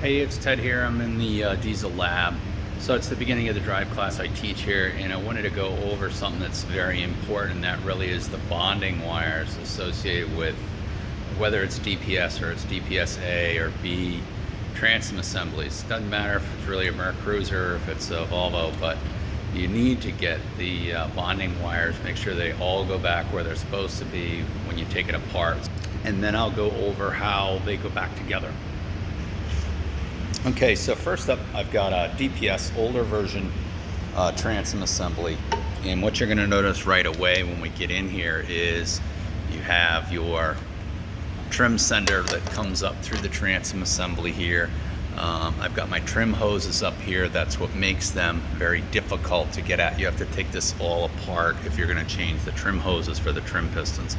Hey, it's Ted here. I'm in the diesel lab. So it's the beginning of the drive class I teach here, and I wanted to go over something that's very important, and that really is the bonding wires associated with whether it's DPS or it's DPS A or B transom assemblies. Doesn't matter if it's really a Merc Cruiser or if it's a Volvo, but you need to get the bonding wires, make sure they all go back where they're supposed to be when you take it apart. And then I'll go over how they go back together. Okay, so first up, I've got a DPS older version transom assembly, and what you're going to notice right away when we get in here is you have your trim sender that comes up through the transom assembly here. I've got my trim hoses up here. That's what makes them very difficult to get at. You have to take this all apart if you're going to change the trim hoses for the trim pistons.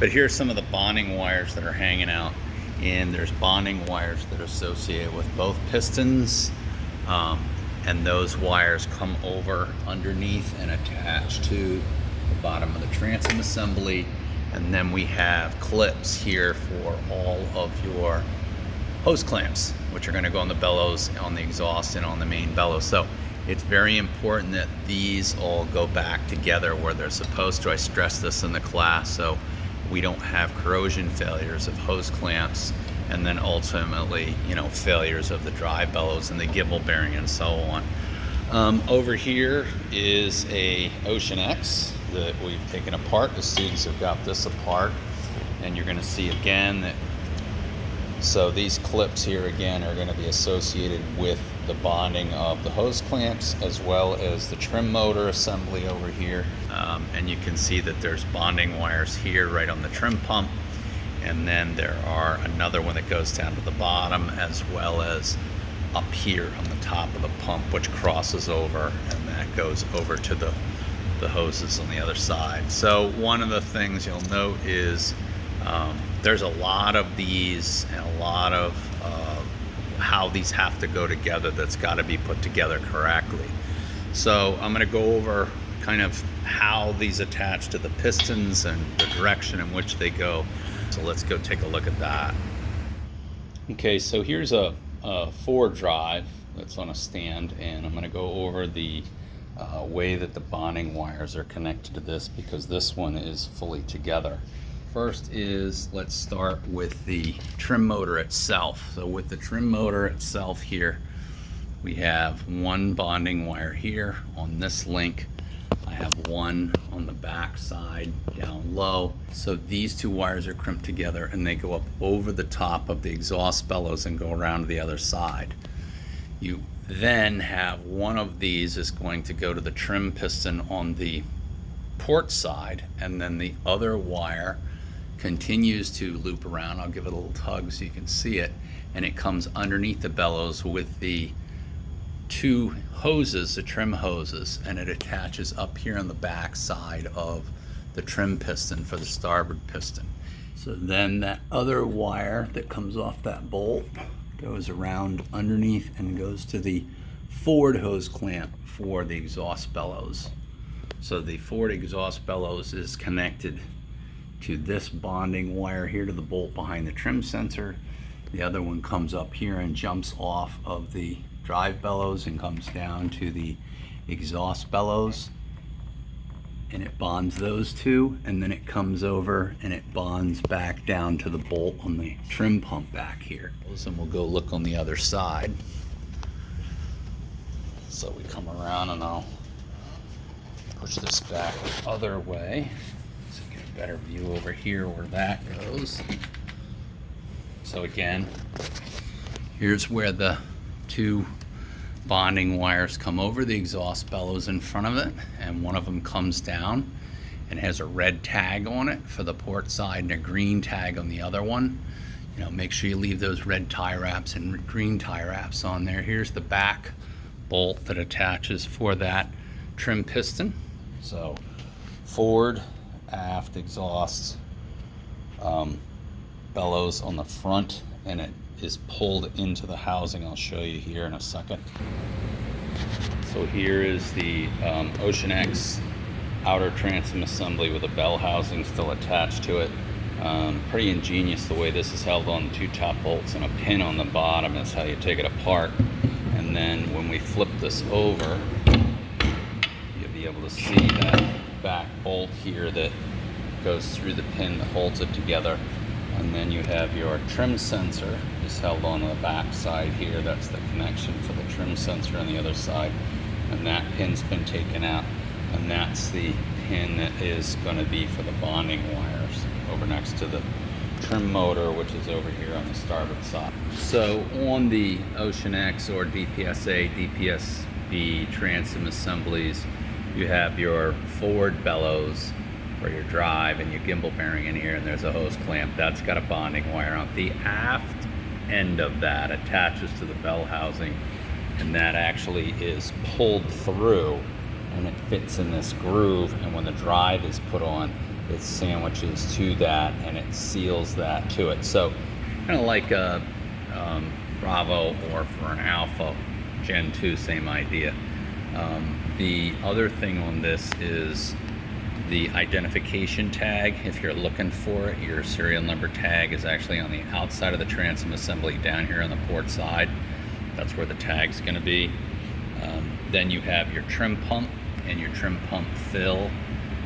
But here's some of the bonding wires that are hanging out. And there's bonding wires that are associated with both pistons, and those wires come over underneath and attach to the bottom of the transom assembly. And then we have clips here for all of your hose clamps, which are going to go on the bellows, on the exhaust, and on the main bellows. So it's very important that these all go back together where they're supposed to. I stress this in the class so we don't have corrosion failures of hose clamps, and then ultimately, failures of the drive bellows and the gimbal bearing and so on. Over here is a OceanX that we've taken apart. The students have got this apart, and you're going to see again that, so these clips here again are going to be associated with the bonding of the hose clamps as well as the trim motor assembly over here. And you can see that there's bonding wires here right on the trim pump, and then there are another one that goes down to the bottom as well as up here on the top of the pump, which crosses over, and that goes over to the hoses on the other side. So one of the things you'll note is there's a lot of these and a lot of how these have to go together that's got to be put together correctly. So I'm going to go over kind of how these attach to the pistons and the direction in which they go. So let's go take a look at that. Okay, so here's a Ford drive that's on a stand, and I'm going to go over the way that the bonding wires are connected to this, because this one is fully together. First is, let's start with the trim motor itself. So with the trim motor itself here, we have one bonding wire here on this link. I have one on the back side down low. So these two wires are crimped together, and they go up over the top of the exhaust bellows and go around to the other side. You then have one of these is going to go to the trim piston on the port side, and then the other wire continues to loop around. I'll give it a little tug so you can see it, and it comes underneath the bellows with the two hoses, the trim hoses, and it attaches up here on the back side of the trim piston for the starboard piston. So then that other wire that comes off that bolt goes around underneath and goes to the Ford hose clamp for the exhaust bellows. So the Ford exhaust bellows is connected to this bonding wire here to the bolt behind the trim sensor. The other one comes up here and jumps off of the drive bellows and comes down to the exhaust bellows, and it bonds those two, and then it comes over and it bonds back down to the bolt on the trim pump back here. And we'll go look on the other side. So we come around, and I'll push this back the other way so you get a better view over here where that goes. So again, here's where the two bonding wires come over the exhaust bellows in front of it, and one of them comes down and has a red tag on it for the port side and a green tag on the other one. Make sure you leave those red tie wraps and green tie wraps on there. Here's the back bolt that attaches for that trim piston. So forward, aft exhaust bellows on the front, and it is pulled into the housing. I'll show you here in a second. So here is the OceanX outer transom assembly with a bell housing still attached to it. Pretty ingenious the way this is held on the two top bolts, and a pin on the bottom is how you take it apart. And then when we flip this over, you'll be able to see that back bolt here that goes through the pin that holds it together. And then you have your trim sensor is held on the back side here. That's the connection for the trim sensor on the other side. And that pin's been taken out. And that's the pin that is going to be for the bonding wires over next to the trim motor, which is over here on the starboard side. So on the OceanX or DPS A, DPS B transom assemblies, you have your forward bellows for your drive and your gimbal bearing in here, and there's a hose clamp. That's got a bonding wire on the aft end of that attaches to the bell housing, and that actually is pulled through and it fits in this groove, and when the drive is put on, it sandwiches to that and it seals that to it. So kind of like a Bravo, or for an Alpha Gen 2, same idea. The other thing on this is the identification tag. If you're looking for it, your serial number tag is actually on the outside of the transom assembly down here on the port side. That's where the tag's going to be. Then you have your trim pump, and your trim pump fill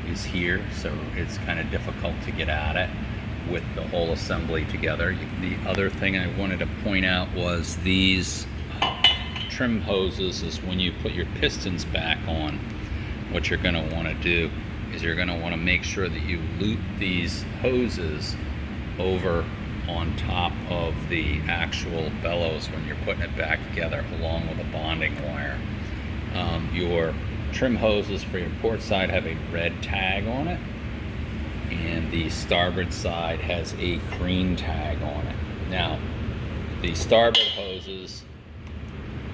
is here, so it's kind of difficult to get at it with the whole assembly together. The other thing I wanted to point out was these trim hoses is when you put your pistons back on, what you're going to want to do is you're going to want to make sure that you loop these hoses over on top of the actual bellows when you're putting it back together, along with a bonding wire. Your trim hoses for your port side have a red tag on it, and the starboard side has a green tag on it. Now, the starboard hoses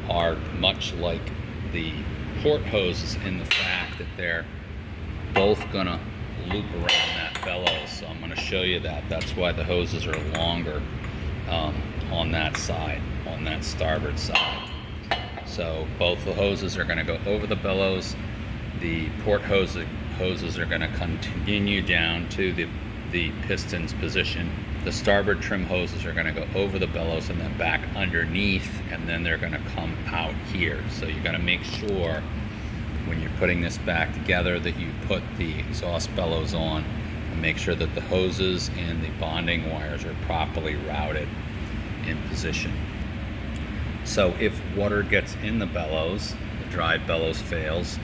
are much like the port hoses in the fact that they're both gonna loop around that bellows. So I'm gonna show you that. That's why the hoses are longer on that side, on that starboard side. So both the hoses are gonna go over the bellows. The port hoses are gonna continue down to the piston's position. The starboard trim hoses are gonna go over the bellows and then back underneath, and then they're gonna come out here. So you gotta make sure when you're putting this back together that you put the exhaust bellows on, and make sure that the hoses and the bonding wires are properly routed in position. So if water gets in the bellows, the drive bellows fails,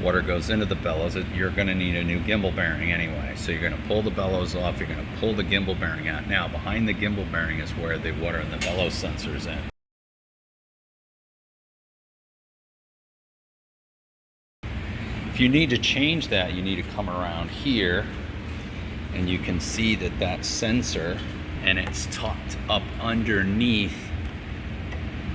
water goes into the bellows, you're going to need a new gimbal bearing anyway. So you're going to pull the bellows off, you're going to pull the gimbal bearing out. Now behind the gimbal bearing is where the water and the bellows sensor is in. If you need to change that, you need to come around here, and you can see that that sensor, and it's tucked up underneath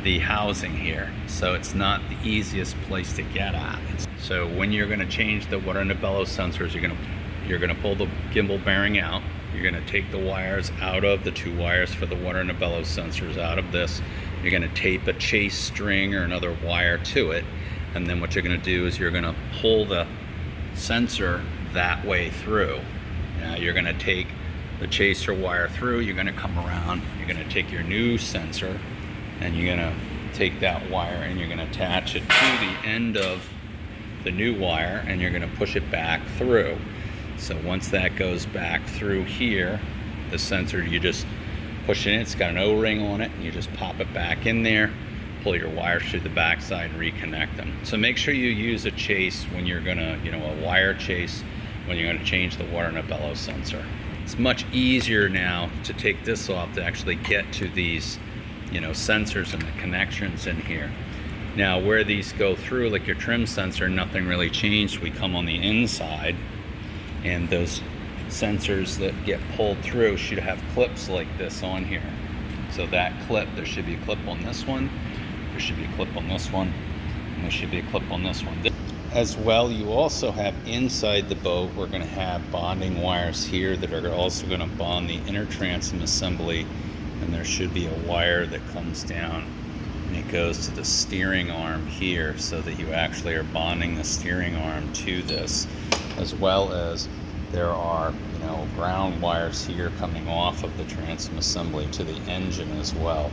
the housing here, so it's not the easiest place to get at. So when you're going to change the water and the bellows sensors, you're going to pull the gimbal bearing out. You're going to take the wires out of the two wires for the water and the bellows sensors out of this. You're going to tape a chase string or another wire to it, and then what you're going to do is you're going to pull the sensor that way through. Now you're going to take the chaser wire through, you're going to come around, you're going to take your new sensor, and you're going to take that wire and you're going to attach it to the end of the new wire, and you're going to push it back through. So once that goes back through here, the sensor, you just push it in, it's got an O-ring on it, and you just pop it back in there, pull your wires through the backside and reconnect them. So make sure you use a chase when you're going to, a wire chase when you're going to change the water and a bellows sensor. It's much easier now to take this off to actually get to these sensors and the connections in here. Now where these go through, like your trim sensor, nothing really changed. We come on the inside, and those sensors that get pulled through should have clips like this on here. So that clip, there should be a clip on this one, there should be a clip on this one, and there should be a clip on this one. As well, you also have inside the boat, we're going to have bonding wires here that are also going to bond the inner transom assembly, and there should be a wire that comes down and it goes to the steering arm here, so that you actually are bonding the steering arm to this, as well as there are ground wires here coming off of the transom assembly to the engine as well.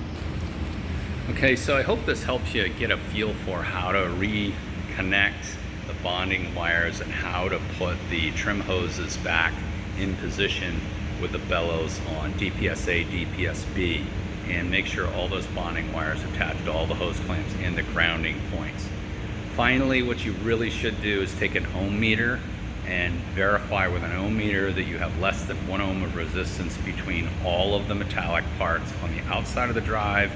Okay, so I hope this helps you get a feel for how to reconnect the bonding wires and how to put the trim hoses back in position with the bellows on DPS A, DPS B, and make sure all those bonding wires are attached to all the hose clamps and the grounding points. Finally, what you really should do is take an ohm meter and verify with an ohm meter that you have less than 1 ohm of resistance between all of the metallic parts on the outside of the drive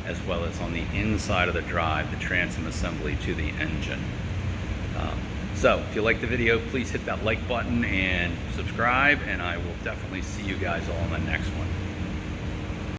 as well as on the inside of the drive, the transom assembly to the engine. So if you like the video, please hit that like button and subscribe, and I will definitely see you guys all in the next one.